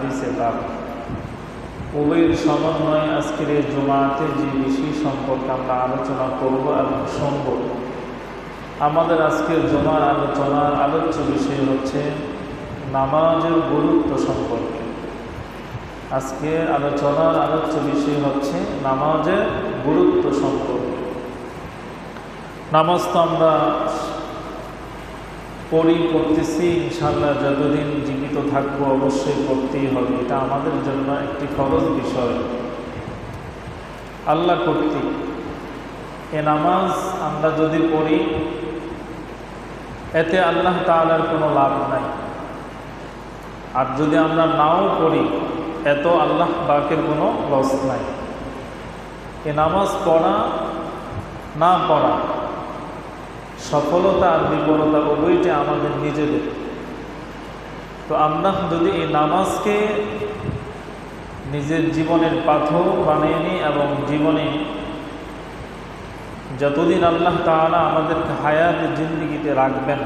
হাদিসে পাক, উভয়ের সমন্বয়ে আজকের এই জুমাতে যে বিষয় সম্পর্কে আমরা আলোচনা করব এবং শুনব। আমাদের আজকের জুমার আলোচনার আলোচ্য বিষয় হচ্ছে নামাজের গুরুত্ব সম্পর্কে। আজকে আলোচনার আলোচ্য বিষয় হচ্ছে নামাজের গুরুত্ব সম্পর্কে। নামাজ তো আমরা পড়তেছি, ইনশাআল্লাহ যতদিন জীবিত থাকবো অবশ্যই পড়তেই হবে। এটা আমাদের জন্য একটি ফরজ বিষয় আল্লাহ কর্তৃক। এ নামাজ আমরা যদি পড়ি, এতে আল্লাহ তাআলার কোনো লাভ নাই। আর যদি আমরা নাও পড়ি, এত আল্লাহ পাকের কোনো লস নাই। এ নামাজ পড়া না পড়া, সফলতা আর বিফলতা উভয়টি আমাদের নিজেদের। তো আমরা যদি এই নামাজকে নিজের জীবনের পাথর বানিয়ে নিই এবং জীবনে যতদিন আল্লাহ তাআলা আমাদেরকে হায়াতে জিন্দেগিতে রাখবেন,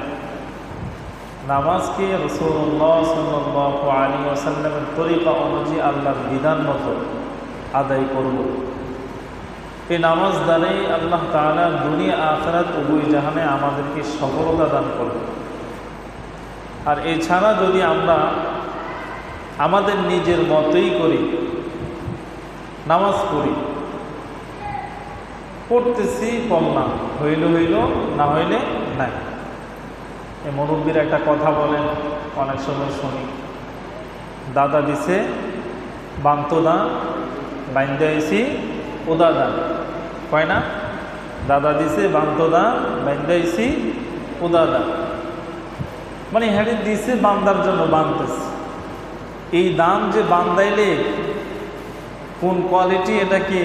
নামাজকে রাসূলুল্লাহ সাল্লাল্লাহু আলাইহি ওয়াসাল্লামের তরিকা অনুযায়ী আল্লাহর বিধান মতো আদায় করব। এই নামাজ দ্বারাই আল্লাহ তাআলা দুনিয়া আখিরাত উভয় জাহানে আমাদেরকে সফলতা দান করবে। আর এছাড়া যদি আমরা আমাদের নিজের মতোই করি, নামাজ পড়তেছি, পড়লাম, হইল হইল, না হইলে নাই। এই মুরব্বীর একটা কথা বলেন, অনেক সময় শুনি, দাদা দিছে বান্তদা, বাইন্দা আইছি উদা দান, কয় না? দাদা দিছে বান্তদা, বাইন্দা আইছি উদা দান। মানে হ্যাঁ দিছে বান্দার জন্য বানতেছে। এই দান যে বান্দাইলে কোন কোয়ালিটি, এটা কি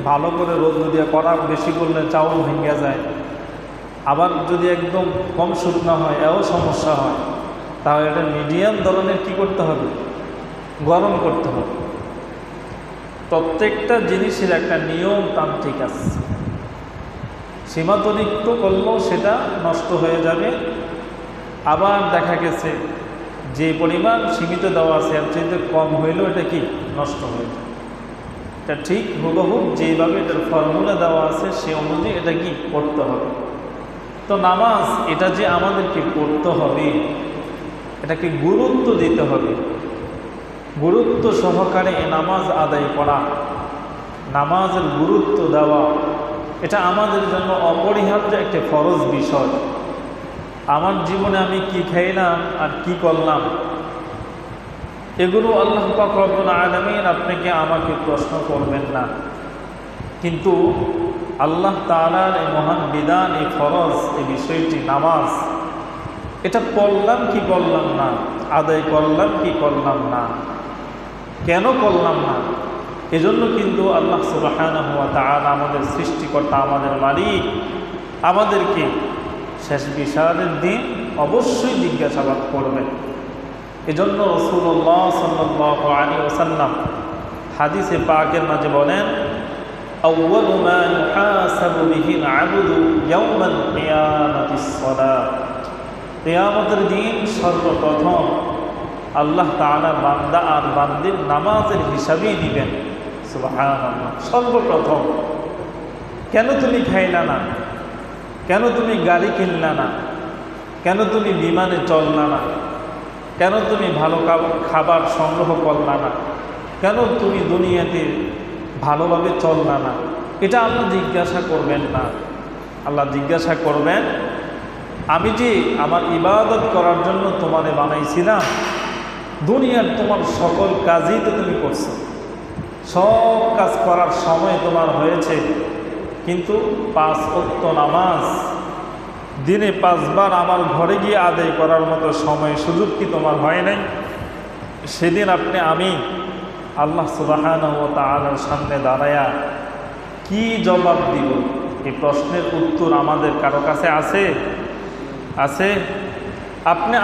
ভালো করে রোদ দিয়ে করা, বেশি করলে চাউল ভেঙে যায়। আবার যদি একদম কম শুকনো হয়, এও সমস্যা হয়। তাহলে এটা মিডিয়াম ধরনের কি করতে হবে? গরম করতে হবে। প্রত্যেকটা জিনিসের একটা নিয়ম তান্ত্রিক আছে। সীমাতরিক্ত করলেও সেটা নষ্ট হয়ে যাবে। আবার দেখা গেছে যে পরিমাণ সীমিত দেওয়া আছে এর চাইতে কম হইলেও এটা কি নষ্ট হয়ে যায়। এটা ঠিক হুবহুব যেভাবে এটার ফর্মুলা দেওয়া আছে সে অনুযায়ী এটা কি করতে হবে। তো নামাজ এটা যে আমাদেরকে পড়তে হবে, এটাকে গুরুত্ব দিতে হবে। গুরুত্ব সহকারে এ নামাজ আদায় করা, নামাজের গুরুত্ব দেওয়া, এটা আমাদের জন্য অপরিহার্য একটি ফরজ বিষয়। আমার জীবনে আমি কি খাইলাম আর কি করলাম, এগুলো আল্লাহ পাক রব্বুল আলামিন আপনাকে আমাকে প্রশ্ন করবেন না। কিন্তু আল্লাহ তাআলার এই মহান বিধান, এই ফরজ, এই বিষয়টি নামাজ, এটা পড়লাম কি করলাম না, আদায় করলাম কি করলাম না, কেন করলাম না, এজন্য কিন্তু আল্লাহ সুবহানাহু ওয়া তাআলা আমাদের সৃষ্টিকর্তা, আমাদের মালিক, আমাদেরকে শেষ বিচারের দিন অবশ্যই জিজ্ঞাসাবাদ করবেন। এজন্য রাসূলুল্লাহ সাল্লাল্লাহু আলাইহি ওয়াসাল্লাম হাদিসে পাকের মাঝে বলেন, আউয়ালু মা ইউহাসাবু বিহিল আবদু ইয়াওমাল কিয়ামাতিস সালাত। কিয়ামতের দিন সর্বপ্রথম আল্লাহ তাআলা বান্দা আর বান্দির নামাজের হিসাবই নেবেন। সুবহানাল্লাহ। সর্বপ্রথম কেন তুমি খাইলা না, কেন তুমি গাড়ি কিনলা না, কেন তুমি বিমানে চললা না, কেন তুমি ভালো খাবার সংগ্রহ করলা না, কেন তুমি দুনিয়াতে ভালোভাবে চললা না, এটা আল্লাহ জিজ্ঞাসা করবেন না। আল্লাহ জিজ্ঞাসা করবেন, আমি যে আমার ইবাদত করার জন্য তোমারে বানাইছিলাম, দুনিয়ার তোমার সকল কাজই তো তুমি করছো, সব কাজ করার সময় তোমার হয়েছে, কিন্তু 5 ওয়াক্ত নামাজ দিনে 5 বার আমার ঘরে গিয়ে আদায় করার মতো সময় সুযোগ কি তোমার হয় নাই? সেদিন আমি আল্লাহ সুবহানাহু ওয়া তাআলার সামনে দাঁড়ায়া কি জবাব দিব? এই প্রশ্নের উত্তর আমাদের কারো কাছে আছে?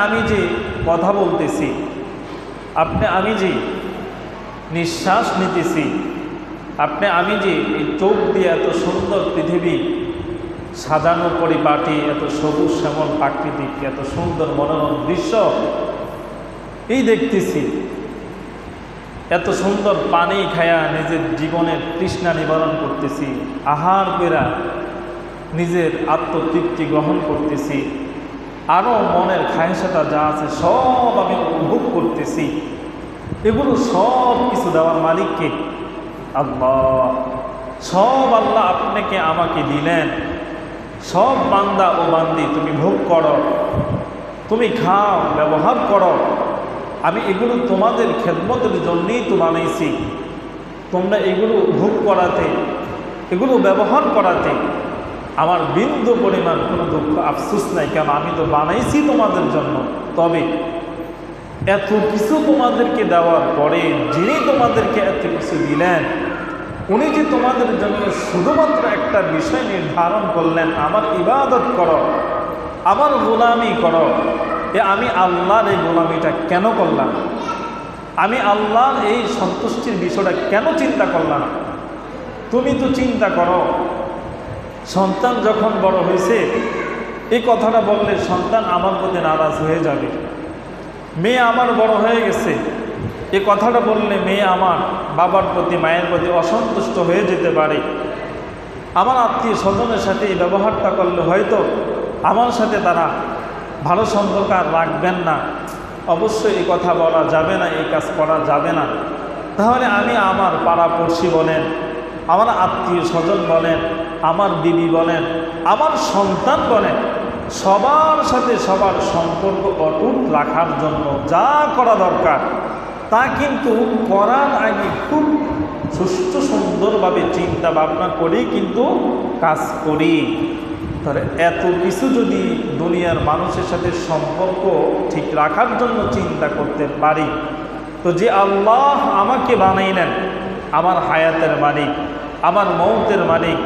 আমি যে কথা বলতেছি, আমি যে নিঃশ্বাস নিতেছি, আমি যে এই চোখ দিয়ে এত সুন্দর পৃথিবী সাজানো পরিপাটি, এত সবুজ শ্যামল প্রাকৃতিক, এত সুন্দর মনোরম দৃশ্য এই দেখতেছি, এত সুন্দর পানি খায়া নিজের জীবনের তৃষ্ণা নিবারণ করতেছি, আহার পেরা নিজের আত্মতৃপ্তি গ্রহণ করতেছি, আরও মনের খায়সাতা যা আছে সব আমি উপভোগ করতেছি। এগুলো সব কিছু দেওয়ার মালিককে আল্লাহ। সব আল্লাহ আপনাকে আমাকে দিলেন। সব বান্দা ও বান্দি তুমি ভোগ করো, তুমি খাও, ব্যবহার করো। আমি এগুলো তোমাদের খেদমতের জন্যই তো বানাইছি। তোমরা এগুলো ভোগ করাতে, এগুলো ব্যবহার করাতে আমার বিন্দু পরিমাণ কোনো দুঃখ আফসোস নাই, কেন আমি তো বানাইছি তোমাদের জন্য। তবে এত কিছু তোমাদেরকে দেওয়ার পরে যিনি তোমাদেরকে এত কিছু দিলেন, উনি যে তোমাদের জন্য শুধুমাত্র একটা বিষয় নির্ধারণ করলেন, আমার ইবাদত করো, আমার গোলামি করো। আমি আল্লাহর এই গোলামিটা কেন করলাম? আমি আল্লাহর এই সন্তুষ্টির বিষয়টা কেন চিন্তা করলাম? তুমি তো চিন্তা করো, সন্তান যখন বড় হয়েছে, এই কথাটা বললে সন্তান আমার প্রতি নারাজ হয়ে যাবে। মেয়ে আমার বড় হয়ে গেছে, এই কথাটা বললে মেয়ে আমার বাবার প্রতি, মায়ের প্রতি অসন্তুষ্ট হয়ে যেতে পারে। আমার আত্মীয় স্বজনের সাথে এই ব্যবহারটা করলে হয়তো আমার সাথে তারা ভালো সম্পর্ক আর রাখবেন না। অবশ্যই এই কথা বলা যাবে না, এই কাজ করা যাবে না। তাহলে আমি আমার পাড়াপড়শি বলেন, আমার আত্মীয় স্বজন বলেন, আমার বিবি বলেন, আমার সন্তান বলেন, সবার সাথে সবার সম্পর্ক অটুট রাখার জন্য যা করা দরকার তা কিন্তু করার আগে খুব সুষ্ঠু সুন্দরভাবে চিন্তা ভাবনা করেই কিন্তু কাজ করি। তাহলে এত কিছু যদি দুনিয়ার মানুষের সাথে সম্পর্ক ঠিক রাখার জন্য চিন্তা করতে পারি, তো যে আল্লাহ আমাকে বানাইলেন, আমার হায়াতের মালিক, আমার মৌতের মালিক,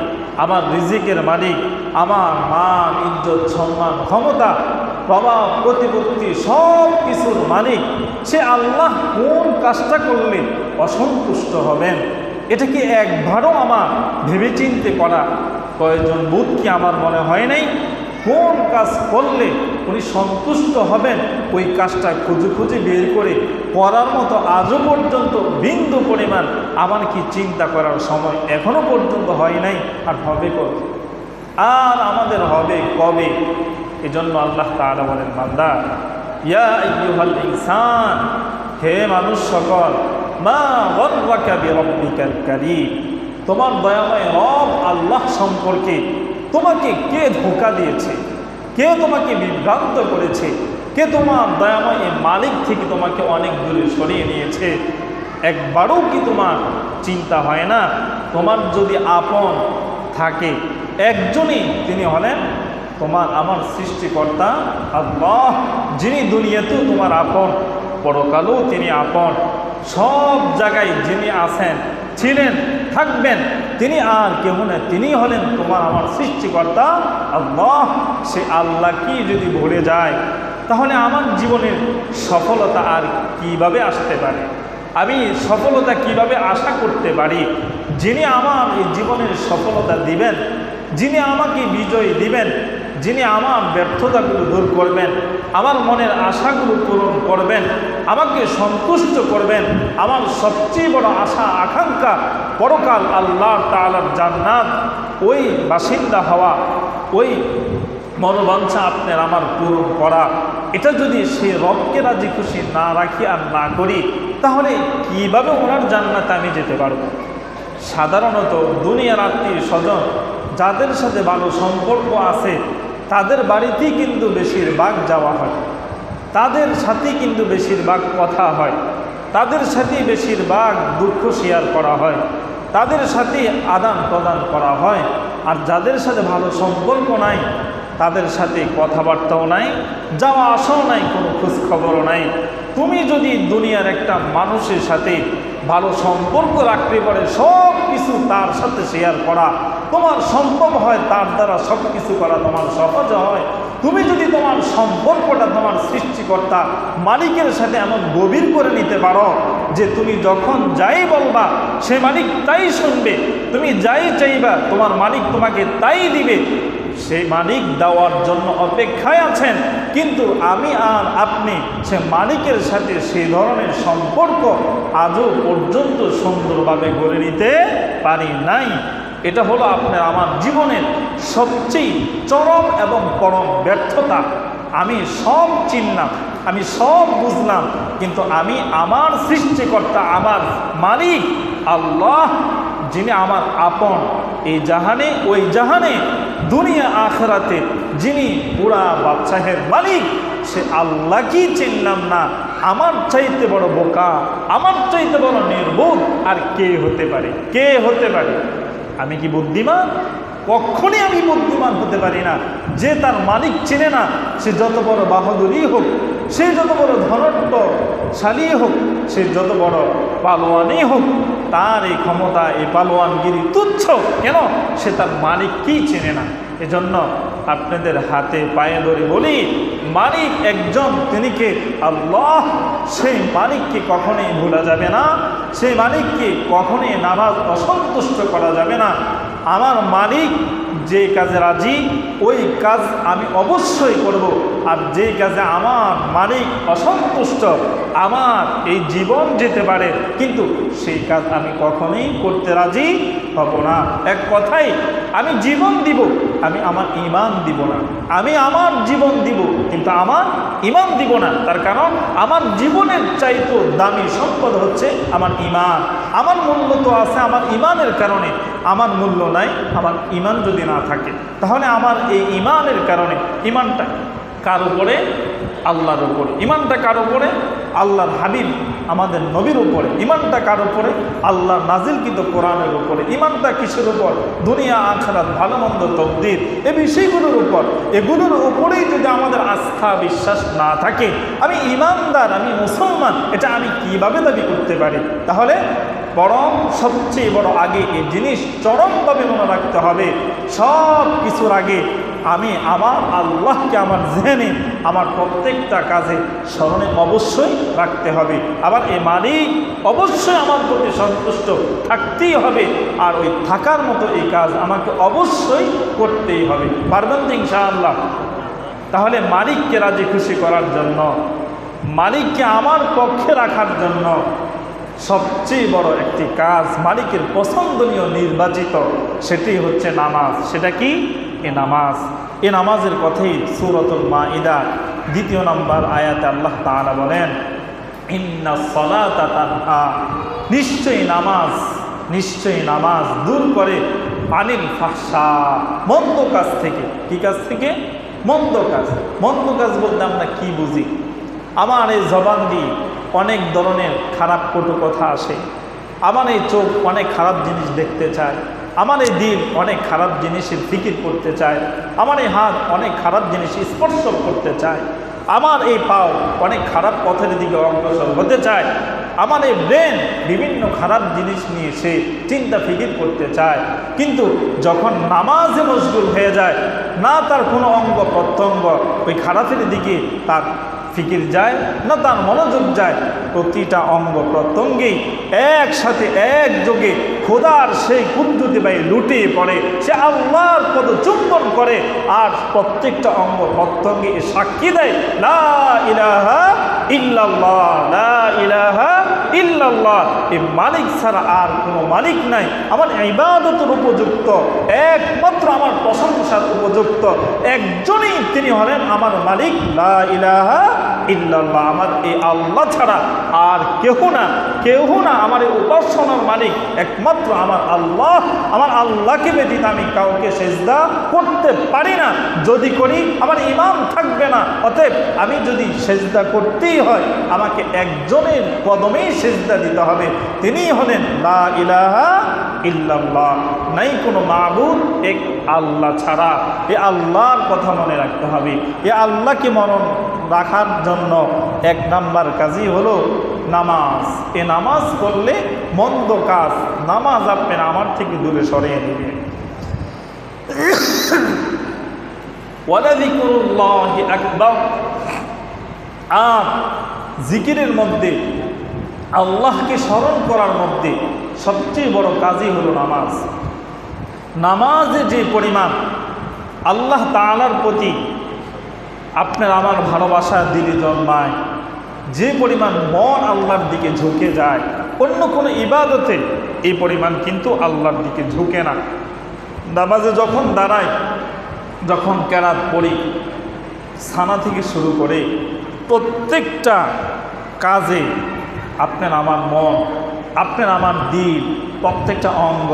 আমার রিজিকের মালিক, আমার মান, ইজ্জত, সম্মান, ক্ষমতা, প্রভাব, প্রতিপত্তি সব কিছুর মালিক, সে আল্লাহ কোন কাজটা করলে অসন্তুষ্ট হবেন, এটা কি একবারও আমার ভেবেচিন্তে করা প্রয়োজন বোধ কি আমার মনে হয় নাই? কোন কাজ করলে উনি সন্তুষ্ট হবেন, ওই কাজটা খুঁজে খুঁজে বের করে করার মতো আজও পর্যন্ত বিন্দু পরিমাণ আমার কি চিন্তা করার সময় এখনো পর্যন্ত হয় নাই, আর হবে কবে? আর আমাদের হবে কবে? এজন্য আল্লাহ তাআলা বলেন, বান্দা, ইয়া আইয়ুহাল ইনসান, হে মানুষ সকল, মা গররাকা বিরব্বিকাল কারীম, তোমার দয়াময় রব আল্লাহ সম্পর্কে তোমাকে কে ধোঁকা দিয়েছে, কে তোমাকে বিভ্রান্ত করেছে, কে তোমার দয়াময় মালিক থেকে তোমাকে অনেক দূরে সরিয়ে নিয়েছে? একবারও কি তোমার চিন্তা হয় না? তোমার যদি আপন থাকে একজনই, তিনি হলেন তোমার আমার সৃষ্টিকর্তা আল্লাহ, যিনি দুনিয়াতেও তোমার আপন, পরকালেও তিনি আপন। সব জায়গায় যিনি আছেন, ছিলেন, থাকবেন, তিনি আর কেউ না, তিনি হলেন তোমার আমার সৃষ্টিকর্তা আল্লাহ। সে আল্লাহ কি যদি ভুলে যায়, তাহলে আমার জীবনের সফলতা আর কিভাবে আসতে পারে? আমি সফলতা কিভাবে আশা করতে পারি? যিনি আমার এই জীবনের সফলতা দিবেন, যিনি আমাকে বিজয় দিবেন, যিনি আমার ব্যর্থতাগুলো দূর করবেন, আমার মনের আশাগুলো পূরণ করবেন, আমাকে সন্তুষ্ট করবেন, আমার সবচেয়ে বড় আশা আকাঙ্ক্ষা পরকাল আল্লাহ তাআলার জান্নাত, ওই বাসিন্দা হওয়া, ওই মনোবাঞ্ছা আপনার আমার পূরণ করা, এটা যদি সে রবকে রাজি খুশি না রাখি আর না করি, তাহলে কিভাবে ওনার জান্নাতে আমি যেতে পারব? সাধারণত দুনিয়ার আত্মীয় স্বজন যাদের সাথে ভালো সম্পর্ক আছে, তাদের বাড়িতেই কিন্তু বেশিরভাগ যাওয়া হয়, তাদের সাথেই কিন্তু বেশিরভাগ কথা হয়, তাদের সাথেই বেশিরভাগ দুঃখ শেয়ার করা হয়, তাদের সাথে আদান প্রদান করা হয়। আর যাদের সাথে ভালো সম্পর্ক নাই, তাদের সাথে কথাবার্তাও নাই, যাওয়া আসাও নাই, কোনো খোঁজখবরও নাই। তুমি যদি দুনিয়ার একটা মানুষের সাথে ভালো সম্পর্ক রাখতে পারে, সব কিছু তার সাথে শেয়ার করা তোমার সম্ভব হয়, তার দ্বারা সব কিছু করা তোমার সহজ হয়। তুমি যদি তোমার সম্পর্কটা তোমার সৃষ্টিকর্তা মালিকের সাথে এমন গভীর করে নিতে পারো যে তুমি যখন যাই বলবা সে মালিক তাই শুনবে, তুমি যাই চাইবা তোমার মালিক তোমাকে তাই দিবে, সেই মালিক দেওয়ার জন্য অপেক্ষায় আছেন। কিন্তু আমি আর আপনি সে মালিকের সাথে সেই ধরনের সম্পর্ক আজও পর্যন্ত সুন্দরভাবে গড়ে নিতে পারি নাই। এটা হলো আপনার আমার জীবনের সবচেয়ে চরম এবং পরম ব্যর্থতা। আমি সব চিনলাম, আমি সব বুঝলাম, কিন্তু আমি আমার সৃষ্টিকর্তা, আমার মালিক আল্লাহ, যিনি আমার আপন, এই জাহানে ওই জাহানে দুনিয়া আখেরাতে যিনি পুরা বাদশাহের মালিক, সে আল্লাহকেই চিনলাম না। আমার চাইতে বড় বোকা, আমার চাইতে বড় নির্বোধ আর কে হতে পারে? কে হতে পারে? আমি কি বুদ্ধিমান? কখনই আমি বুদ্ধিমান হতে পারি না। যে তার মালিক চেনে না, সে যত বড় বাহাদুরই হোক, সে যত বড় ধনট্টশালী হোক, সে যত বড় পালোয়ানই হোক, তার এই ক্ষমতা, এই পালোয়ানগিরি তুচ্ছ। কেন? সে তার মালিককেই চেনে না। এজন্য আপনাদের হাতে পায়ে ধরে বলি, মালিক একজন, তিনি কে? আল্লাহ। সেই মালিককে কখনোই ভোলা যাবে না, সেই মালিককে কখনোই নারাজ অসন্তুষ্ট করা যাবে না। আমার মালিক যে কাজে রাজি, ওই কাজ আমি অবশ্যই করব। আর যে কাজে আমার মালিক অসন্তুষ্ট, আমার এই জীবন যেতে পারে, কিন্তু সেই কাজ আমি কখনোই করতে রাজি হব না। এক কথাই, আমি জীবন দিব, আমি আমার ঈমান দিব না। আমি আমার জীবন দিব, কিন্তু আমার ঈমান দিব না। তার কারণ আমার জীবনের চাইতে দামি সম্পদ হচ্ছে আমার ঈমান। আমার মূল্য তো আছে আমার ঈমানের কারণে। আমার মূল্য নাই আমার ঈমান যদি না থাকে, তাহলে আমার এই ঈমানের কারণে, ঈমানটা কার উপরে? আল্লাহর উপরে। ঈমানটা কার উপরে? আল্লাহর হাবিব আমাদের নবীর উপরে। ঈমানটা কার উপরে? আল্লাহর নাজিলকৃত কোরআনের উপরে। ঈমানটা কিসের উপর? দুনিয়া আখিরাত, ভালো মন্দ, তাকদীর, এই বিষয়গুলোর উপর। এগুলোর উপরেই যদি আমাদের আস্থা বিশ্বাস না থাকে, আমি ঈমানদার, আমি মুসলমান, এটা আমি কিভাবে দাবি করতে পারি? তাহলে বরং সবচেয়ে বড় আগে এই জিনিস চরমভাবে মনে রাখতে হবে, সব কিছুর আগে আমি আমার আল্লাহকে আমার জেনে আমার প্রত্যেকটা কাজে স্মরণে অবশ্যই রাখতে হবে। আবার এই মালিক অবশ্যই আমার প্রতি সন্তুষ্ট থাকতেই হবে, আর ওই থাকার মতো এই কাজ আমাকে অবশ্যই করতেই হবে। পারবেন তো ইনশাআল্লাহ? তাহলে মালিককে রাজি খুশি করার জন্য, মালিককে আমার পক্ষে রাখার জন্য সবচেয়ে বড় একটি কাজ, মালিকের পছন্দনীয় নির্বাচিত, সেটি হচ্ছে নামাজ। সেটা কি? এ নামাজ। এ নামাজের কথাই সূরাতুল মাইদা 2 নম্বর আয়াতে আল্লাহ তাআলা বলেন, ইন্নাস সালাতা তানহা, নিশ্চয়ই নামাজ, নিশ্চয়ই নামাজ দূর করে আনিল ফাহশা, মন্দ কাজ থেকে। কি কাজ থেকে? মন্দ কাজ। মন্দ কাজ বলতে আমরা কি বুঝি? আমার এই জবান দিয়ে অনেক ধরনের খারাপ কটু কথা আসে, আমার এই চোখ অনেক খারাপ জিনিস দেখতে চায়, আমার এই দিল অনেক খারাপ জিনিসের ফিকির করতে চায়, আমার এই হাত অনেক খারাপ জিনিস স্পর্শ করতে চায়, আমার এই পাও অনেক খারাপ পথের দিকে অগ্রসর হতে চায়, আমার এই ব্রেন বিভিন্ন খারাপ জিনিস নিয়ে সে চিন্তা ফিকির করতে চায়। কিন্তু যখন নামাজে মশগুল হয়ে যায়, না তার কোনো অঙ্গ প্রত্যঙ্গ ওই খারাপের দিকে তার ফিকির যায়, না তার মনোযোগ যায়, প্রতিটা অঙ্গ প্রত্যঙ্গেই একসাথে একযোগে খোদার সেই কুদরতি বাই লুটিয়ে পড়ে, সে আল্লাহর পদ চুম্বন করে, আর প্রত্যেকটা অঙ্গ প্রত্যঙ্গে সাক্ষী দেয়, লা ইলাহা ইল্লাল্লাহ, লা ইলাহা ইল্লাল্লাহ, এই মালিক ছাড়া আর কোনো মালিক নাই, আমার ইবাদতের উপযুক্ত একমাত্র আমার প্রশংসার উপযুক্ত একজনই তিনি হলেন আমার মালিক, লা ইলাহা ইল্লাল্লাহ। আমার এই আল্লাহ ছাড়া আর কেহ না, কেহ না আমার এই উপাসনার মালিক একমাত্র আমার আল্লাহ। আমার আল্লাহকে ব্যতীত আমি কাউকে সেজদা করতে পারি না, যদি করি আমার ঈমান থাকবে না। অতএব আমি যদি সেজদা করতেই হয়, আমাকে একজনের কদমেই সেজদা দিতে হবে, তিনিই হলেন লা ইলাহা ইল্লাল্লাহ, নাই কোনো মাবুদ এক আল্লাহ ছাড়া। এ আল্লাহর কথা মনে রাখতে হবে। এ আল্লাহকে মনে রাখার জন্য 1 নাম্বার কাজই হলো নামাজ। এ নামাজ করলে মন্দ কাজ নামাজ আপনার আমার থেকে দূরে সরিয়ে দিবে। ওয়ালাযিকরুল্লাহি আকবার। আর জিকিরের মধ্যে, আল্লাহকে স্মরণ করার মধ্যে সবচেয়ে বড় কাজই হলো নামাজ। নামাজে যে পরিমাণ আল্লাহ তাআলার প্রতি আপনার আমার ভালোবাসা দিলে জন্মায়, যে পরিমাণ মন আল্লাহর দিকে ঝুঁকে যায়, অন্য কোনো ইবাদতে এই পরিমাণ কিন্তু আল্লাহর দিকে ঝুঁকে না। নামাজে যখন দাঁড়াই, যখন কেরাত পড়ি, সানা থেকে শুরু করে প্রত্যেকটা কাজে আপনার আমার মন, আপনার আমার দিল, প্রত্যেকটা অঙ্গ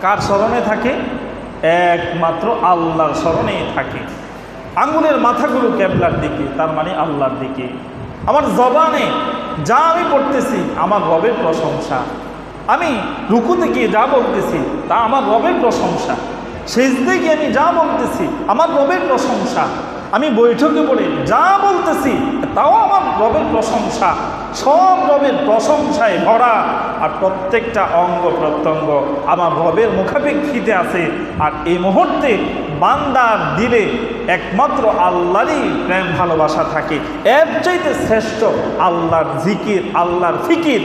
কার স্মরণে থাকে? একমাত্র আল্লাহর স্মরণেই থাকে। আঙ্গুলের মাথাগুলো ক্যাবলার দিকে, তার মানে আল্লাহর দিকে। আমার জবানে যা আমি পড়তেছি আমার রবের প্রশংসা, আমি রুকুতে গিয়ে যা বলতেছি তা আমার রবের প্রশংসা, সেজদে গিয়ে আমি যা বলতেছি আমার রবের প্রশংসা, আমি বৈঠকে পড়ে যা বলতেছি তাও আমার রবের প্রশংসা, সব রবের প্রশংসায় ভরা। আর প্রত্যেকটা অঙ্গ প্রত্যঙ্গ আমার রবের মুখাপেক্ষিতে আছে। আর এই মুহূর্তে বান্দার দিলে একমাত্র আল্লাহরই প্রেম ভালোবাসা থাকে। এর চাইতে শ্রেষ্ঠ আল্লাহর জিকির, আল্লাহর ফিকির,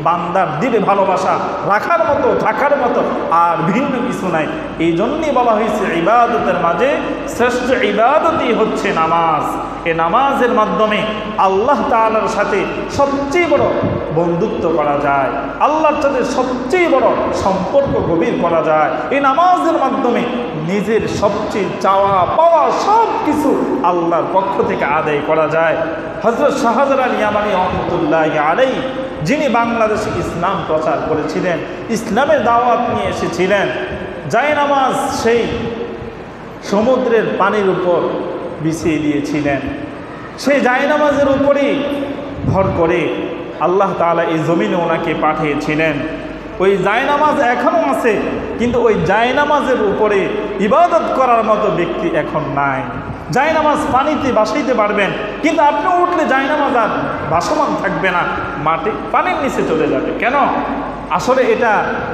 বান্দার দিলে ভালোবাসা রাখার মতো, থাকার মতো আর ভিন্ন কিছু নাই। এই জন্যই বলা হয়েছে ইবাদতের মাঝে শ্রেষ্ঠ ইবাদতই হচ্ছে নামাজ। এই নামাজের মাধ্যমে আল্লাহ তাআলার সাথে সবচেয়ে বড় বন্ধুত্ব করা যায়, আল্লাহর সাথে সবচেয়ে বড় সম্পর্ক গভীর করা যায়। এই নামাজের মাধ্যমে নিজের সবচেয়ে চাওয়া পাওয়া সব কিছু আল্লাহর পক্ষ থেকে আদায় করা যায়। হযরত শাহজালাল ইয়ামানী রহমতুল্লাহি আলাইহি, যিনি বাংলাদেশে ইসলাম প্রচার করেছিলেন, ইসলামের দাওয়াত নিয়ে এসেছিলেন, জায়নামাজ সেই সমুদ্রের পানির উপর বিছিয়ে দিয়েছিলেন। সেই জায়নামাজের উপরেই ভর করে আল্লাহ তাআলা এই জমিনে ওনাকে পাঠিয়েছিলেন। ওই জায়নামাজ এখনও আছে, কিন্তু ওই জায়নামাজের উপরে ইবাদত করার মতো ব্যক্তি এখন নাই। জায়নামাজ পানিতে ভাসাইতে পারবেন, কিন্তু আপনি উঠলে জায়নামাজ আর ভাসমান থাকবে না, মাটি পানির নিচে চলে যাবে। কেন? আসলে এটা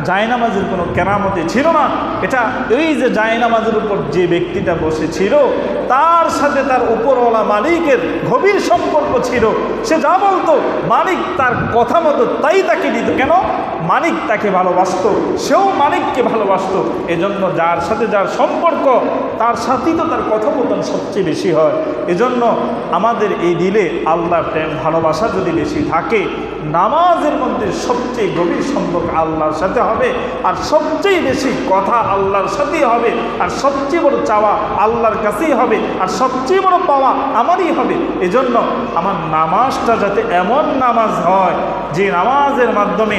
জায়নামাজের কোনো কেরামতি ছিল না। এটা এই যে জায়নামাজের উপর যে ব্যক্তিটা বসেছিল তার সাথে তার উপরওয়ালা মালিকের গভীর সম্পর্ক ছিল। সে যা বলতো মালিক তার কথা মতো তাই তাকে দিত। কেন? মালিক তাকে ভালোবাসত, সেও মালিককে ভালোবাসত। এজন্য যার সাথে যার সম্পর্ক তার সাথেই তো তার কথোপকথন সবচেয়ে বেশি হয়। এজন্য আমাদের এই দিলে আল্লাহর প্রেম ভালোবাসা যদি বেশি থাকে, নামাজের মধ্যে সবচেয়ে গভীর সম্পর্ক আল্লাহর সাথে হবে, আর সবচেয়ে বেশি কথা আল্লাহর সাথেই হবে, আর সবচেয়ে বড় চাওয়া আল্লাহর কাছেই হবে, আর সবচেয়ে বড় পাওয়া আমারই হবে। এজন্য আমার নামাজটা যাতে এমন নামাজ হয় যে নামাজের মাধ্যমে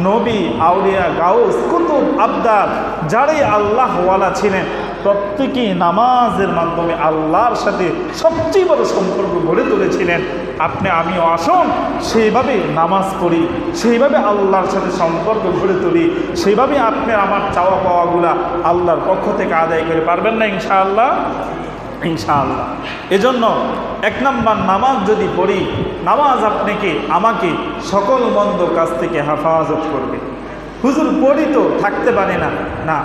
নবী, আউলিয়া, গাউস, কুতুব, আবদার যারাই আল্লাহওয়ালা ছিলেন প্রত্যেকেই নামাজের মাধ্যমে আল্লাহর সাথে সবচেয়ে বড় সম্পর্ক গড়ে তুলেছিলেন। আপনি আমিও আসুন সেইভাবে নামাজ পড়ি, সেইভাবে আল্লাহর সাথে সম্পর্ক গড়ে তুলি, সেইভাবে আপনি আমার চাওয়া পাওয়াগুলা আল্লাহর পক্ষ থেকে আদায় করে পারবেন না ইনশাআল্লাহ? ইনশাআল্লাহ। এজন্য এক নম্বর, নামাজ যদি পড়ি, নামাজ আপনাকে আমাকে সকল মন্দ কাজ থেকে হেফাজত করবে। হুজুর পড়ি তো থাকতে পারে না, না,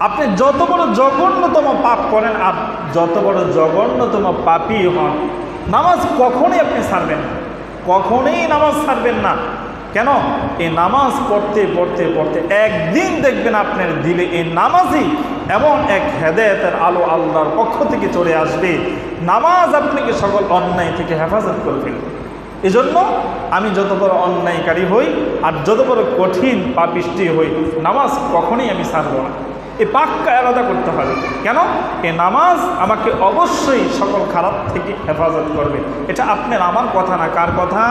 আপনি যত বড় জঘন্যতম পাপ করেন, যত বড় জঘন্যতম পাপী হন, নামাজ কখনোই আপনি ছাড়বেন না, কখনোই নামাজ ছাড়বেন না। কেন? এই নামাজ পড়তে পড়তে পড়তে একদিন দেখবেন আপনার দিলে এই নামাজই এমন এক হেদায়েতের আলো আল্লাহর পক্ষ থেকে চলে আসবে, নামাজ আপনাকে সকল অন্যায় থেকে হেফাজত করে ফেলবে। এজন্য আমি যত বড় অন্যায়কারী হই আর যত বড় কঠিন পাপিষ্টি হই, নামাজ কখনোই আমি ছাড়ব না। এই পাক্কা আলাদা করতে হবে। কেন? এই নামাজ আমাকে অবশ্যই সকল খারাপ থেকে হেফাজত করবে। এটা আপনার আমার কথা না, কার কথা?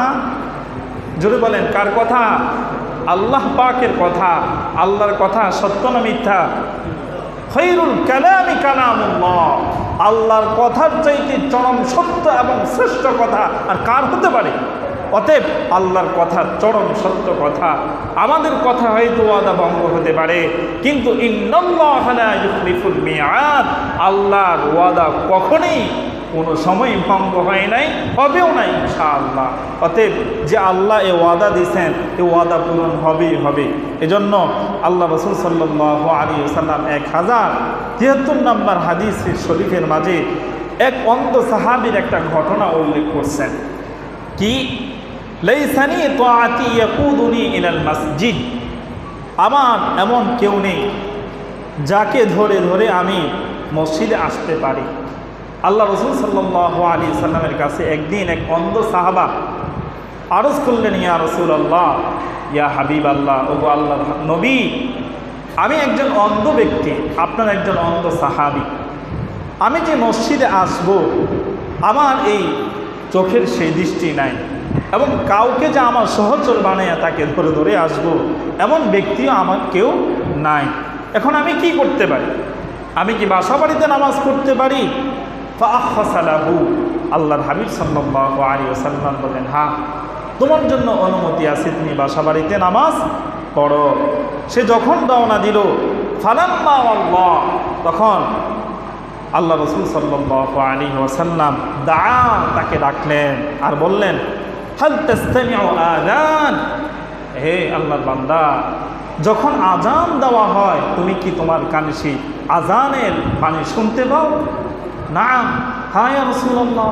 জোরে বলেন, কার কথা? আল্লাহ পাকের কথা। আল্লাহর কথা সত্য না মিথ্যা? খৈরুল কালামি কালামুল্লাহ, আল্লাহর কথার চাইতে চরম সত্য এবং শ্রেষ্ঠ কথা আর কার হতে পারে? অতএব আল্লাহর কথা চরম সত্য কথা। আমাদের কথা হয়তো ওয়াদা ভঙ্গ হতে পারে, কিন্তু ইন্নাল্লাহা লা ইউখলিফুল মিআদ, আল্লাহর ওয়াদা কখনোই কোনো সময় ভঙ্গ হয় নাই, হবেও নাই ইনশাআল্লাহ। অতএব যে আল্লাহ এ ওয়াদা দিয়েছেন, এ ওয়াদা পূরণ হবেই হবে। এজন্য আল্লাহ রাসূল সাল্লাল্লাহু আলাইহি ওয়াসাল্লাম 1073 নম্বর হাদিস শরীফের মাঝে এক অন্ধ সাহাবীর একটা ঘটনা উল্লেখ করছেন। কি? লাইসানি তাআতি ইয়াকুদুনি ইলাল মসজিদ, আমার এমন কেউ নেই যাকে ধরে ধরে আমি মসজিদে আসতে পারি। আল্লাহ রসুল সাল্লাল্লাহু আলাইহি সাল্লামের কাছে একদিন এক অন্ধ সাহাবা আরজ করলেন, ইয়া রাসূলুল্লাহ, ইয়া হাবিব আল্লাহ, ওগো আল্লাহর নবী, আমি একজন অন্ধ ব্যক্তি, আপনার একজন অন্ধ সাহাবী। আমি যে মসজিদে আসব, আমার এই চোখের সেই দৃষ্টি নাই, এবং কাউকে যে আমার সহচর বানাইয়া তাকে ধরে ধরে আসব এমন ব্যক্তিও আমার কেউ নাই। এখন আমি কি করতে পারি? আমি কি বাসা বাড়িতে নামাজ পড়তে পারি? ফাআখাসালাহু, আল্লাহর হাবিব সাল্লাল্লাহু আলাইহি ওয়াসাল্লাম বলেন, হ্যাঁ, তোমার জন্য অনুমতি আছে, তুমি বাসা বাড়িতে নামাজ পড়ো। সে যখন রওনা দিল, ফালাম্মা আল্লাহ, তখন আল্লাহ রসুল সাল্লাল্লাহু আলাইহি ওয়াসাল্লাম তাকে ডাকলেন আর বললেন, হাল তাসতামিউ আযান, হে আল্লাহর বান্দা, যখন আজান দেওয়া হয় তুমি কি তোমার কানে সেই আজানের বাণী শুনতে পাও? না, হ্যাঁ ইয়া রাসূলুল্লাহ,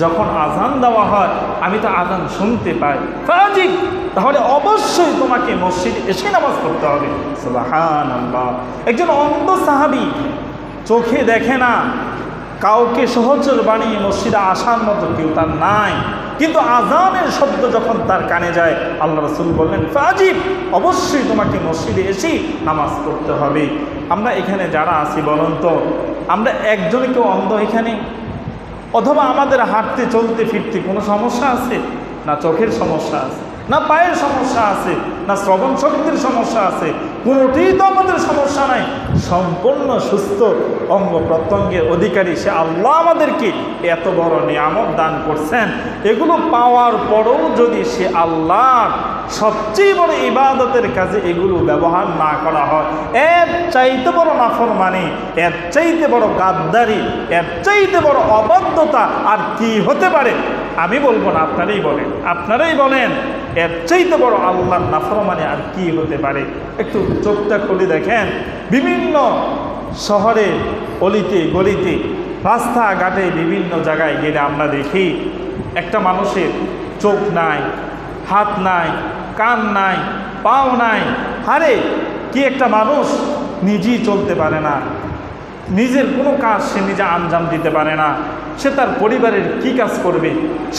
যখন আজান দেওয়া হয় আমি তো আজান শুনতে পাই। ফাজিব, তাহলে অবশ্যই তোমাকে মসজিদে এসে নামাজ পড়তে হবে। সুবহানাল্লাহ, একজন অন্ধ সাহাবী, চোখে দেখে না, কাউকে সহচর বানিয়ে মসজিদে আসার মতো কেউ তার নাই, কিন্তু আজানের শব্দ যখন তার কানে যায় আল্লাহ রাসূল বললেন, ফাজিব, অবশ্যই তোমাকে মসজিদে এসে নামাজ পড়তে হবে। আমরা এখানে যারা আছি বলুন তো, আমরা একজনে কেউ অন্ধ এখানে? অথবা আমাদের হাঁটতে চলতে ফিরতে কোনো সমস্যা আছে? না চোখের সমস্যা আছে, না পায়ের সমস্যা আছে, না শ্রবণ শক্তির সমস্যা আছে, কোনোটিই তো আমাদের সমস্যা নাই। সম্পূর্ণ সুস্থ অঙ্গ প্রত্যঙ্গের অধিকারী সে আল্লাহ আমাদেরকে এত বড় নিয়ামত দান করছেন। এগুলো পাওয়ার পরেও যদি সে আল্লাহর সবচেয়ে বড় ইবাদতের কাজে এগুলো ব্যবহার না করা হয়, এর চাইতে বড় নাফরমানি, এর চাইতে বড় গাদ্দারি, এর চাইতে বড় অবাধ্যতা আর কি হতে পারে? আমি বলবো না, আপনারাই বলেন, আপনারাই বলেন, এর চাইতে বড় আল্লাহর নাফরমানি আর কি হতে পারে? একটু চোখটা খুলে দেখেন, বিভিন্ন শহরে অলিতে গলিতে রাস্তাঘাটে বিভিন্ন জায়গায় গেলে আমরা দেখি একটা মানুষের চোখ নাই, হাত নাই, কান নাই, পাও নাই। আরে কি একটা মানুষ নিজেই চলতে পারে না, নিজের কোনো কাজ সে নিজে আঞ্জাম দিতে পারে না, সে তার পরিবারের কি কাজ করবে,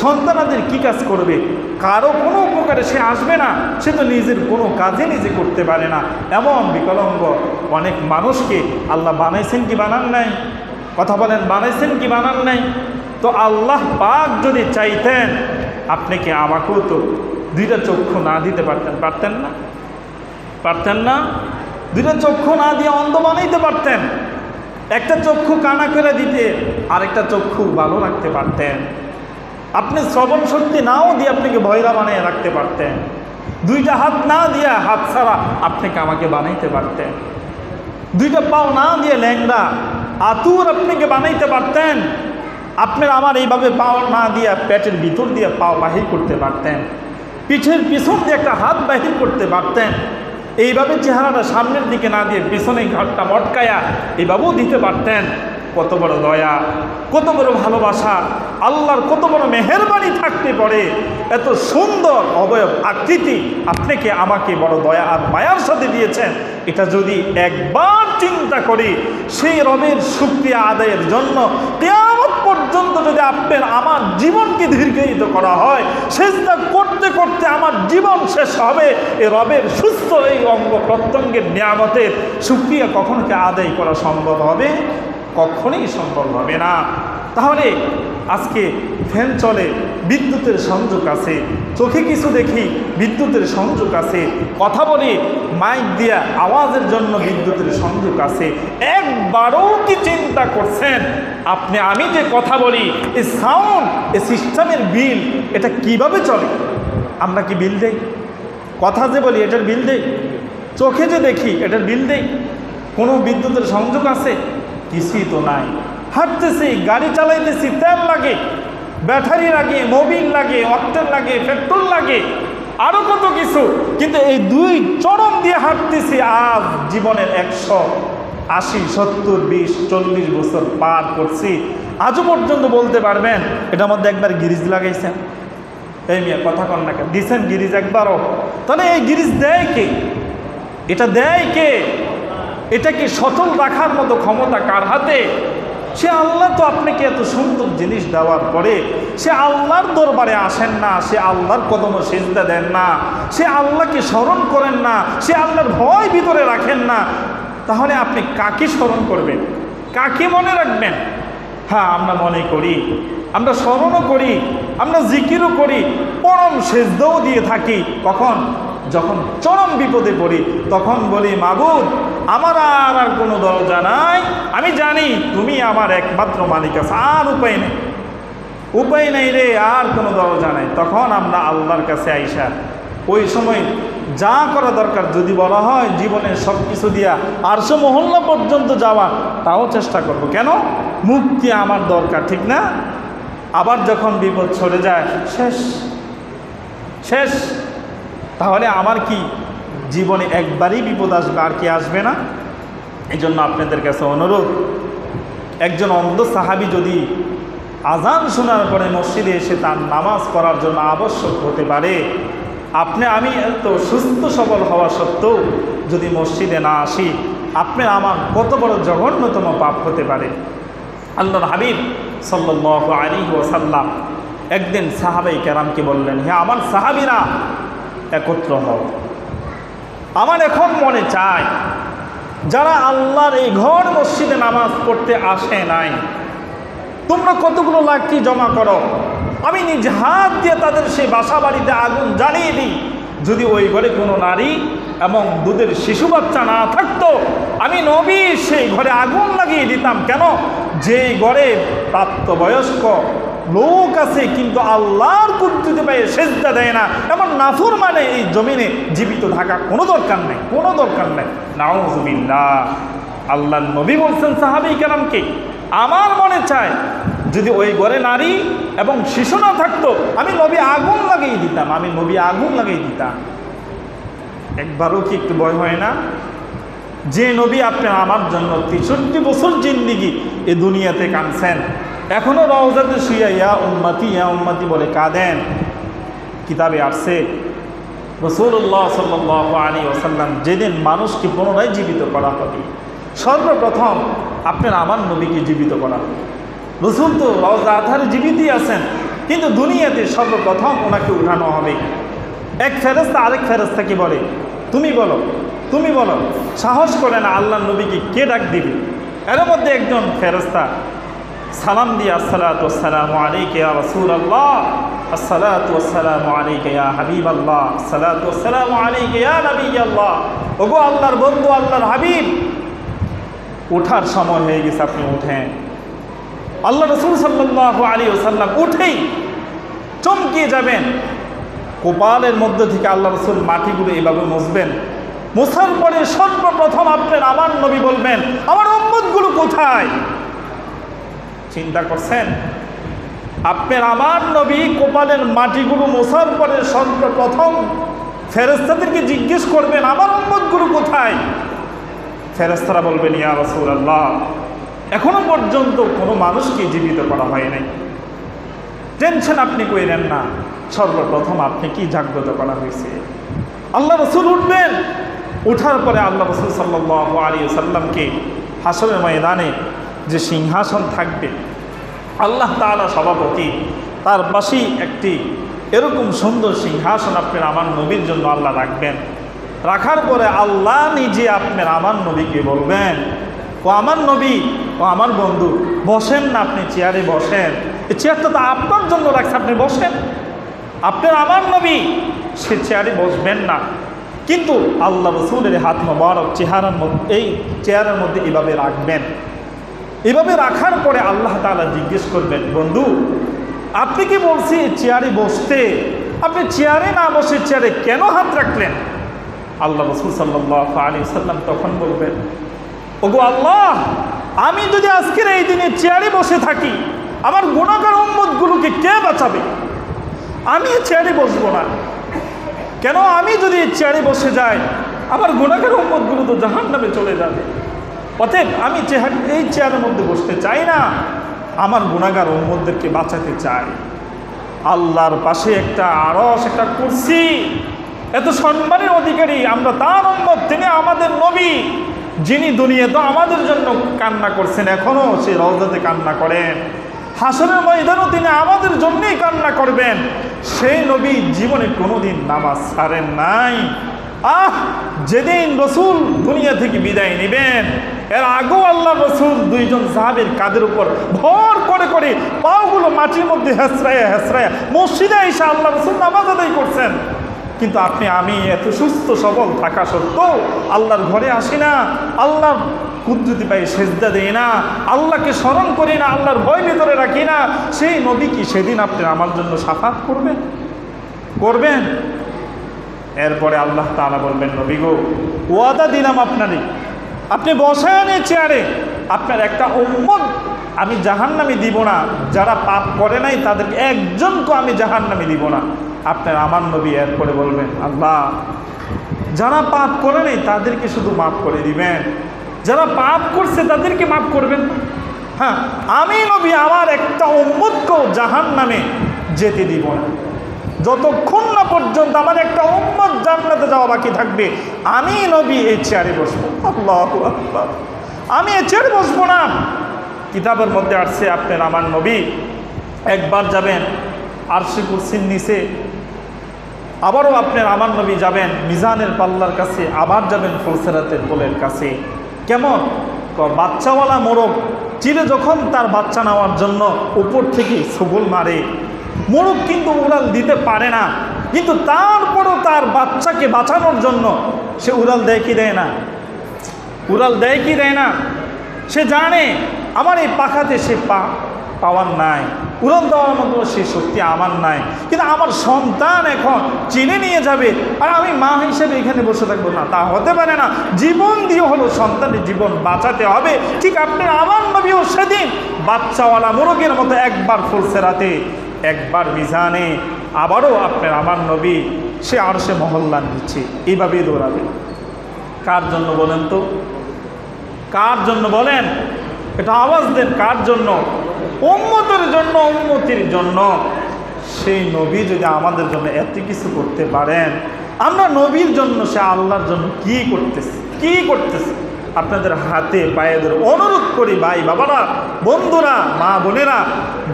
সন্তানাদের কি কাজ করবে, কারো কোনো উপকারে সে আসবে না, সে তো নিজের কোনো কাজে নিজে করতে পারে না। এমন বিকলাঙ্গ অনেক মানুষকে আল্লাহ বানাইছেন কি বানান নাই? কথা বলেন, বানাইছেন কি বানান নাই? তো আল্লাহ পাক যদি চাইতেন, আপনি কি আমাকেও তো দুইটা চক্ষু না দিতে পারতেন? পারতেন না? পারতেন না? দুইটা চক্ষু না দিয়ে অন্ধ বানাইতে পারতেন, একটা চক্ষু কানা করে দিতে আরেকটা চক্ষু ভালো রাখতে পারতেন। আপনি শ্রবণ শক্তি নাও দিয়ে আপনাকে বয়রা বানিয়ে রাখতে পারতেন, দুইটা হাত না দিয়ে হাত ছাড়া আপনাকে আমাকে বানাইতে পারতেন, দুইটা পাও না দিয়ে ল্যাংড়া আতুর আপনাকে বানাইতে পারতেন। আপনার আমার এইভাবে পাও না দিয়ে পেটের ভিতর দিয়ে পাও বাহির করতে পারতেন, পিঠের পিছন দিয়ে একটা হাত বাহির করতে পারতেন, এইভাবে চেহারাটা সামনের দিকে না দিয়ে পিছনে ঘাটটা মটকায়া এইভাবেও দিতে পারতেন। কত বড় দয়া, কত বড় ভালোবাসা, আল্লাহর কত বড় মেহেরবানি থাকতে পারে। এত সুন্দর অবয়ব আকৃতি আপনাকে আমাকে বড় দয়া আর মায়ার সাথে দিয়েছেন। এটা যদি একবার চিন্তা করি, সেই রবের শুকরিয়া আদায়ের জন্য কিয়ামত পর্যন্ত যদি আপনার আমার জীবনকে দীর্ঘায়িত করা হয়, সেজদা করতে করতে আমার জীবন শেষ হবে, এ রবের সুস্থ এই অঙ্গ প্রত্যঙ্গের নিয়ামতের শুকরিয়া কখনো কি আদায় করা সম্ভব হবে? কখনোই সম্ভব হবে না। তাহলে আজকে ফ্যান চলে, বিদ্যুতের সংযোগ আছে, চোখে কিছু দেখি, বিদ্যুতের সংযোগ আছে, কথা বলি মাইক দিয়া আওয়াজের জন্য বিদ্যুতের সংযোগ আছে। একবারও কি চিন্তা করছেন আপনি আমি যে কথা বলি, এই সাউন্ড, এই সিস্টেমের বিল এটা কিভাবে চলে? আমরা কি বিল দেই? কথা যে বলি এটার বিল দেই, চোখে যে দেখি এটার বিল দেই? কোনো বিদ্যুতের সংযোগ আছে? কিছুই তো নাই। হাঁটতেছি, গাড়ি চালাইতেছি, তেল লাগে, ব্যাটারি লাগে, মোবিল লাগে, অক্টেন লাগে, পেট্রোল লাগে, আরও কত কিছু। কিন্তু এই দুই চরম দিয়ে হাঁটতেছি, আজ জীবনের 180, 70, 20, 40 বছর পার করছি, আজও পর্যন্ত বলতে পারবেন এটার মধ্যে একবার গিরিজ লাগাইছেন? এই মেয়ে কথা কন না কেন, দিছেন গিরিজ একবারও? তাহলে এই গিরিজ দেয় কে? এটা দেয় কে? এটাকে সচল রাখার মতো ক্ষমতা কার হাতে? সে আল্লাহ তো আপনাকে এত সুন্দর জিনিস দেওয়ার পরে সে আল্লাহর দরবারে আসেন না, সে আল্লাহর কদমে সিজদা দেন না, সে আল্লাহকে স্মরণ করেন না, সে আল্লাহর ভয় ভিতরে রাখেন না, তাহলে আপনি কাকে স্মরণ করবেন, কাকে মনে রাখবেন? হ্যাঁ, আমরা মনে করি, আমরা স্মরণও করি, আমরা জিকিরও করি, পরম সিজদাও দিয়ে থাকি। কখন? যখন চরম বিপদে পড়ি, তখন বলি, মাবুদ আমার আর কোনো দরজা নাই, আমি জানি তুমি আমার একমাত্র মালিক আছে, আর উপায় নেই, উপায় নেই রে, আর কোনো দরজা নাই। তখন আমরা আল্লাহর কাছে আইসা ওই সময় যা করা দরকার, যদি বলা হয় জীবনের সব কিছু দিয়া আরশে মহল্লা পর্যন্ত যাওয়া, তাও চেষ্টা করব। কেন? মুক্তি আমার দরকার, ঠিক না? আবার যখন বিপদ সরে যায়, শেষ শেষ। তাহলে আমার কি জীবনে একবারই বিপদ আসবে, আর কি আসবে না? এই জন্য আপনাদের কাছে অনুরোধ, একজন অন্ধ সাহাবী যদি আজান শোনার পরে মসজিদে এসে তার নামাজ পড়ার জন্য আবশ্যক হতে পারে, আপনি আমি এত সুস্থ সবল হওয়া সত্ত্বেও যদি মসজিদে না আসি, আপনার আমার কত বড় জঘন্যতম পাপ হতে পারে। আল্লাহর হাবিব সাল্লাল্লাহু আলাইহি ওয়াসাল্লাম একদিন সাহাবায়ে কেরামকে বললেন, হে আমার সাহাবীরা, একত্র হও, আমার এখন মনে চায় যারা আল্লাহর এই ঘর মসজিদে নামাজ পড়তে আসে নাই, তোমরা কতগুলো লাঠি জমা করো, আমি নিজ হাত দিয়ে তাদের সেই বাসা বাড়িতে আগুন জ্বালিয়ে দিই। যদি ওই ঘরে কোনো নারী এবং দুধের শিশু বাচ্চা না থাকতো, আমি নবী সেই ঘরে আগুন লাগিয়ে দিতাম। কেন? যে ঘরে প্রাপ্তবয়স্ক লোক আছে কিন্তু আল্লাহর কুদরতে পায়ে সেজদা দেয় না, এমন নাফরমানে এই জমিনে জীবিত থাকা কোনো দরকার নেই, কোনো দরকার নেই। নাউযুবিল্লাহ। আল্লাহর নবী বলছেন সাহাবায়ে কেরামকে, আমার মনে চায় যদি ওই ঘরে নারী এবং শিশু না থাকতো, আমি নবী আগুন লাগিয়ে দিতাম, আমি নবী আগুন লাগিয়ে দিতাম। একবারও কি একটু ভয় হয় না? যে নবী আপনার আমার জন্য 63 বছর জিন্দিগি এ দুনিয়াতে কাঁদছেন, এখনও রওজাতে শুইয়া ইয়া উম্মতি বলে কাঁদেন। কিতাবে আসছে রাসূলুল্লাহ সাল্লাল্লাহু আলাইহি ওয়াসাল্লাম যেদিন মানুষকে পুনরায় জীবিত করা হবে, সর্বপ্রথম আপনার আমার নবীকে জীবিত করা হবে। রাসূল তো রওজা আধারে জীবিতই আছেন, কিন্তু দুনিয়াতে সর্বপ্রথম ওনাকে উঠানো হবে। এক ফেরেশতা আরেক ফেরেশতাকে বলে, তুমি বলো, তুমি বলো। সাহস করে না আল্লাহর নবীকে কে ডাক দিবে। এর মধ্যে একজন ফেরেশতা সালাম দিয়ে, আসসালাতু ওয়াসসালামু আলাইকা ইয়া রাসূলুল্লাহ, আসসালাতু ওয়াসসালামু আলাইকা ইয়া হাবিবাল্লাহ, আসসালাতু ওয়াসসালামু আলাইকা ইয়া নবিয়াল্লাহ। ওগো আল্লাহর বন্ধু, আল্লাহর হাবিব, ওঠার সময় হয়ে গেছে, আপনি উঠেন। আল্লাহ রাসূল সাল্লাল্লাহু আলাইহি ওয়াসাল্লাম উঠেই চমকিয়ে যাবেন। কপালের মধ্যে থেকে আল্লাহ রাসূল মাটিগুলো এভাবে মুছবেন। মোছার পরে সর্বপ্রথম আপনার আমার নবী বলবেন, আমার উম্মতগুলো কোথায়? চিন্তা করছেন? আপনার আমার নবী কপালের মাটিগুলো মোছার পরে সর্বপ্রথম ফেরেশতাদেরকে জিজ্ঞেস করবেন, আমার উম্মতগুলো কোথায়? ফেরেশতারা বলবেন, ইয়া রাসূলুল্লাহ, এখনো পর্যন্ত কোনো মানুষকে জীবিত করা হয় নাই। টেনশন আপনি কইরেন না, সর্বপ্রথম আপনি কি জাগ্রত করা হয়েছে। আল্লাহ রাসূল উঠবেন। উঠার পরে আল্লাহ রাসূল সাল্লাল্লাহু আলাইহি ওয়াসাল্লামকে হাসরের ময়দানে যে সিংহাসন থাকবে, আল্লাহ তাআলা সভাপতি, তার পাশেই একটি এরকম সুন্দর সিংহাসন আপনার আমার নবীর জন্য আল্লাহ রাখবেন। রাখার পরে আল্লাহ নিজে আপনার আমার নবীকে বলবেন, ও আমার নবী, ও আমার বন্ধু, বসেন না, আপনি চেয়ারে বসেন, এই চেয়ারটা তো আপনার জন্য রাখছে, আপনি বসেন। আপনার আমার নবী সে চেয়ারে বসবেন না, কিন্তু আল্লাহ রাসূলের হাত মোবারক চেহারার মধ্যে, এই চেয়ারের মধ্যে এভাবে রাখবেন। এভাবে রাখার পরে আল্লাহ তাআলা জিজ্ঞেস করবেন, বন্ধু আপনি কি বলছি চেয়ারে বসতে, আপনি চেয়ারে না বসে চেয়ারে কেন হাত রাখলেন? আল্লাহ রাসূল সাল্লাল্লাহু আলাইহি ওয়াসাল্লাম তখন বলবেন, ওগো আল্লাহ, আমি যদি আজকের এই দিনে চেয়ারে বসে থাকি, আমার গুনাহগার উম্মতগুলোকে কে বাঁচাবে? আমি চেয়ারে বসবো না। কেন? আমি যদি চেয়ারে বসে যাই, আমার গুনাহগার উম্মতগুলো তো জাহান্নামে চলে যাবে। অতএব আমি এই চেয়ারের মধ্যে বসতে চাই না, আমার গুনাহগার উম্মতদেরকে বাঁচাতে চাই। আল্লাহর পাশে একটা আরশ, একটা কুরসি, এত সম্মানের অধিকারী আমরা, তার উম্মত, তিনি আমাদের নবী, যিনি দুনিয়াতে আমাদের জন্য কান্না করছেন, এখনো সে রওজাতে কান্না করেন, হাসরের ময়দানও তিনি আমাদের জন্যই কান্না করবেন। সেই নবী জীবনে কোনোদিন নামাজ ছাড়েন নাই। যেদিন রসুল দুনিয়া থেকে বিদায় নেবেন, এর আগেও আল্লাহ রসুল দুইজন সাহাবীর কাঁধের উপর ভর করে করে পাগুলো মাটির মধ্যে হেসরাইয়া হেসরাইয়া মসজিদে এসে আল্লাহ রসুল নামাজ আদায় করছেন। কিন্তু আপনি আমি এত সুস্থ সবল থাকা সত্ত্বেও আল্লাহর ঘরে আসি না, আল্লাহর কুদরতি পায়ে সেজদা দেই না, আল্লাহকে স্মরণ করি না, আল্লাহর ভয় ভিতরে রাখি না। সেই নবী কি সেদিন আপনি আমার জন্য শাফাত করবেন? করবেন? এরপরে আল্লাহ তাআলা বলবেন, নবী গো, ওয়াদা দিলাম আপনারই, আপনি বসান এই চেয়ারে, আপনার একটা উম্মত আমি জাহান্নামে দিব না, যারা পাপ করে নাই তাদেরকে একজনকে আমি জাহান্নামে দিব না। আপনার আমার নবী এরপরে বলবেন, আল্লাহ যারা পাপ করে নাই তাদেরকে শুধু মাফ করে দিবেন, যারা পাপ করছে তাদেরকে মাফ করবেন না। হ্যাঁ, আমি নবী আমার একটা উম্মতকেও জাহান্নামে যেতে দিব না, যতক্ষণ না পর্যন্ত আমার একটা উম্মত জান্নাতে যাওয়া বাকি থাকবে। আমি নবী এই চেয়ারে বসবো। আল্লাহু আকবার, আমি এই চেয়ারে বসবো না। কিতাবের মধ্যে আসছে আপনার আমার নবী একবার যাবেন আরশে কুরসির নিচে, আবারও আপনার আমার নবী যাবেন মিজানের পাল্লার কাছে, আবার যাবেন ফুলসিরাতের পোলের কাছে। কেমন? বাচ্চাওয়ালা মোরগ চিলে যখন তার বাচ্চা নেওয়ার জন্য উপর থেকে সবল মারে, মোরগ কিন্তু উড়াল দিতে পারে না, কিন্তু তারপরও তার বাচ্চাকে বাঁচানোর জন্য সে উড়াল দেয় কি দেয় না? উড়াল দেয় কি দেয় না? সে জানে আমার এই পাখাতে সে পাওয়ার নাই, উড়াল দেওয়ার মতো সে শক্তি আমার নাই, কিন্তু আমার সন্তান এখন চিনে নিয়ে যাবে আর আমি মা হিসেবে এখানে বসে থাকবো না, তা হতে পারে না। জীবন দিয়ে হলো সন্তানের জীবন বাঁচাতে হবে। ঠিক আপনার আমার নবীও সেদিন বাচ্চাওয়ালা মোরগের মতো একবার ফুলসিরাতে, একবার মিজানে, আবারও আপনার আমার নবী সে আরশে মহল্লান দিচ্ছে, এইভাবেই দৌড়াবে। কার জন্য বলেন তো? কার জন্য বলেন? এটা আওয়াজ দেন, কার জন্য? উম্মতের জন্য, উম্মতির জন্য। সেই নবী যদি আমাদের জন্য এত কিছু করতে পারেন, আমরা নবীর জন্য, সে আল্লাহর জন্য কি করতেছি, কি করতেছি? আপনাদের হাতে পায়ে ধরে অনুরোধ করি, ভাই বাবারা, বন্ধুরা, মা বোনেরা,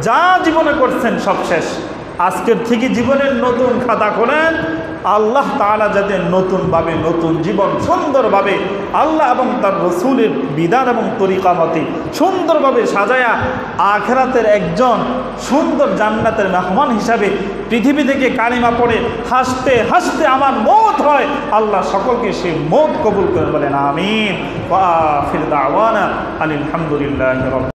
যা জীবনে করছেন সব শেষ। আজকের থেকে জীবনের নতুন খাতা খোলেন। আল্লাহ তাআলা যাতে নতুনভাবে নতুন জীবন সুন্দরভাবে আল্লাহ এবং তার রসুলের বিধান এবং তরিকা মতে সুন্দরভাবে সাজায়া আখিরাতের একজন সুন্দর জান্নাতের মেহমান হিসাবে পৃথিবী থেকে কালিমা পড়ে হাসতে হাসতে আমার মওত হয়, আল্লাহ সকলকে সে মওত কবুল করে বলেন আমিন। ওয়া আখির দাওয়ানা আলহামদুলিল্লাহি রাব্বিল